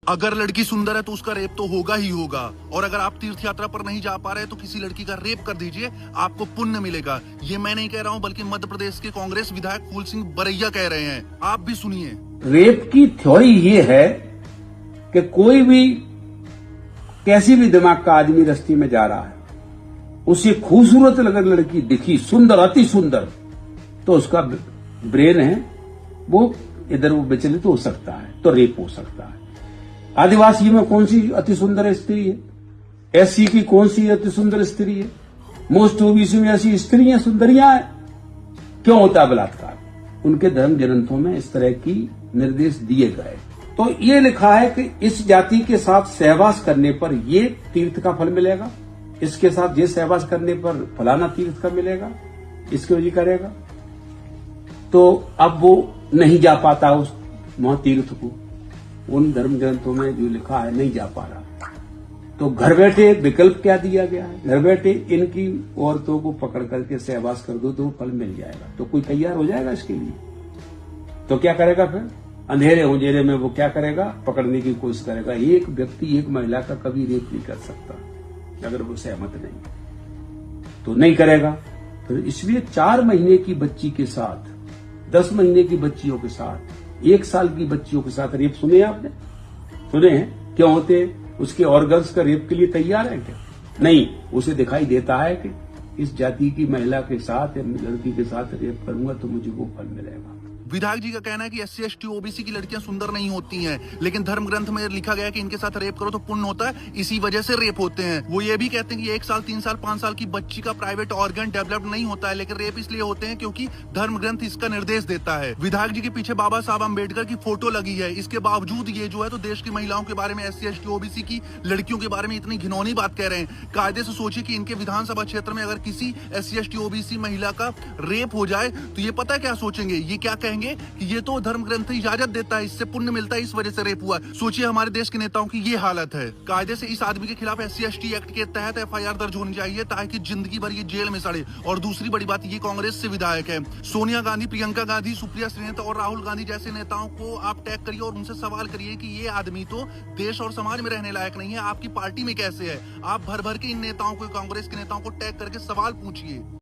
अगर लड़की सुंदर है तो उसका रेप तो होगा ही होगा, और अगर आप तीर्थ यात्रा पर नहीं जा पा रहे तो किसी लड़की का रेप कर दीजिए, आपको पुण्य मिलेगा। ये मैं नहीं कह रहा हूँ, बल्कि मध्य प्रदेश के कांग्रेस विधायक फूल सिंह बरैया कह रहे हैं। आप भी सुनिए। रेप की थ्योरी ये है कि कोई भी कैसी भी दिमाग का आदमी रस्ते में जा रहा है, उसे खूबसूरत अगर लड़की दिखी, सुंदर, अति सुंदर, तो उसका ब्रेन है वो इधर वो विचलित हो सकता है, तो रेप हो सकता है। आदिवासी में कौन सी अति सुंदर स्त्री है? एससी की कौन सी अति सुंदर स्त्री है? मोस्ट ओबीसी में ऐसी स्त्रियां सुंदरियां हैं। क्यों होता है बलात्कार? उनके धर्म ग्रंथों में इस तरह की निर्देश दिए गए। तो ये लिखा है कि इस जाति के साथ सहवास करने पर ये तीर्थ का फल मिलेगा, इसके साथ ये सहवास करने पर फलाना तीर्थ का मिलेगा, इसके वजह करेगा। तो अब वो नहीं जा पाता उस वहां तीर्थ को, उन धर्म ग्रंथों में जो लिखा है नहीं जा पा रहा। तो घर बैठे विकल्प क्या दिया गया है? घर बैठे इनकी औरतों को पकड़ करके सहवास कर दो तो फल मिल जाएगा। तो कोई तैयार हो जाएगा इसके लिए? तो क्या करेगा फिर? अंधेरे उजेरे में वो क्या करेगा? पकड़ने की कोशिश करेगा। एक व्यक्ति एक महिला का कभी रेप नहीं कर सकता अगर वो सहमत नहीं, तो नहीं करेगा। तो इसलिए 4 महीने की बच्ची के साथ, 10 महीने की बच्चियों के साथ, 1 साल की बच्चियों के साथ रेप सुने आपने? सुने हैं? क्यों होते हैं? उसके ऑर्गन्स का रेप के लिए तैयार है क्या? नहीं, उसे दिखाई देता है कि इस जाति की महिला के साथ या लड़की के साथ रेप करूंगा तो मुझे वो फल मिलेगा। विधायक जी का कहना है कि SC ST OBC की लड़कियां सुंदर नहीं होती हैं, लेकिन धर्म ग्रंथ में लिखा गया है कि इनके साथ रेप करो तो पुण्य होता है, इसी वजह से रेप होते हैं। वो ये भी कहते हैं कि 1 साल, 3 साल, 5 साल की बच्ची का प्राइवेट ऑर्गन डेवलप नहीं होता है, लेकिन रेप इसलिए होते हैं क्योंकि धर्म ग्रंथ इसका निर्देश देता है। विधायक जी के पीछे बाबा साहब अम्बेडकर की फोटो लगी है, इसके बावजूद ये जो है तो देश की महिलाओं के बारे में, SC ST OBC की लड़कियों के बारे में इतनी घिनौनी बात कह रहे हैं। कायदे से सोचिए कि इनके विधानसभा क्षेत्र में अगर किसी SC ST OBC महिला का रेप हो जाए तो ये पता है क्या सोचेंगे? ये क्या कहेंगे कि ये तो धर्म ग्रंथ इजाजत देता है, इससे पुण्य मिलता है, इस वजह से रेप हुआ। सोचिए हमारे देश के नेताओं की ये हालत है। कायदे से इस आदमी के खिलाफ SC ST एक्ट के तहत FIR दर्ज होनी चाहिए ताकि जिंदगी भर ये जेल में सड़े। और दूसरी बड़ी बात, ये कांग्रेस से विधायक है। सोनिया गांधी, प्रियंका गांधी, सुप्रिया श्रीनेता और राहुल गांधी जैसे नेताओं को आप टैग करिए और उनसे सवाल करिए कि ये आदमी तो देश और समाज में रहने लायक नहीं है, आपकी पार्टी में कैसे है? आप भर भर के इन नेताओं को, कांग्रेस के नेताओं को टैग करके सवाल पूछिए।